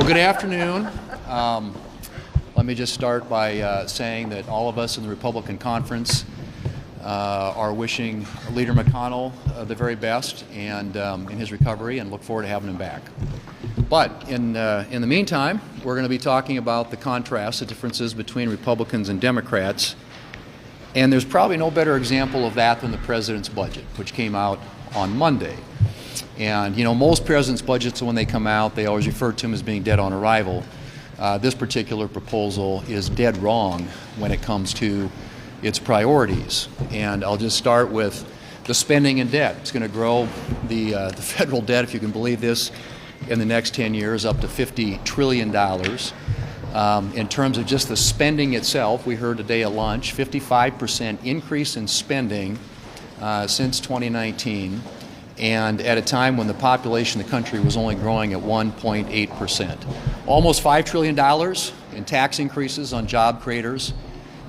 Good afternoon. Let me just start by saying that all of us in the Republican Conference are wishing Leader McConnell the very best and in his recovery, and look forward to having him back. But in the meantime, we're going to be talking about the contrast, the differences between Republicans and Democrats. And there's probably no better example of that than the president's budget, which came out on Monday. And you know, most presidents' budgets, when they come out, they always refer to them as being dead on arrival. This particular proposal is dead wrong when it comes to its priorities. And I'll just start with the spending and debt. It's going to grow the federal debt, if you can believe this, in the next 10 years up to $50 trillion. In terms of just the spending itself, we heard today at lunch, 55% increase in spending since 2019, and at a time when the population of the country was only growing at 1.8%. Almost $5 trillion in tax increases on job creators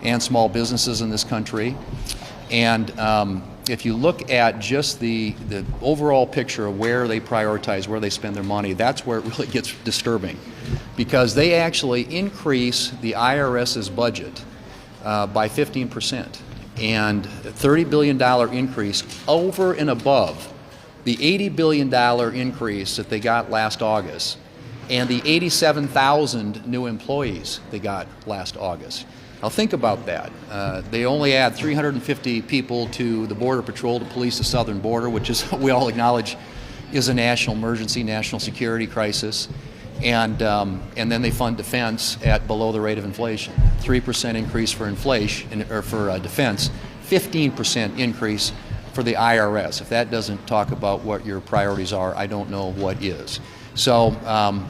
and small businesses in this country. And if you look at just the overall picture of where they prioritize, where they spend their money, that's where it really gets disturbing, because they actually increase the IRS's budget by 15%, and $30 billion increase over and above the $80 billion increase that they got last August and the 87,000 new employees they got last August. Now think about that. They only add 350 people to the Border Patrol to police the southern border, which is, we all acknowledge, is a national emergency, national security crisis. And then they fund defense at below the rate of inflation. 3% increase for inflation, or for defense, 15% increase for the IRS. If that doesn't talk about what your priorities are, I don't know what is. So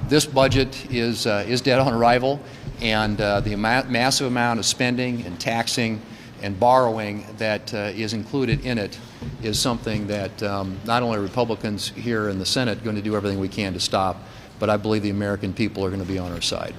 this budget is dead on arrival, and the massive amount of spending and taxing and borrowing that is included in it is something that not only Republicans here in the Senate are going to do everything we can to stop, but I believe the American people are going to be on our side.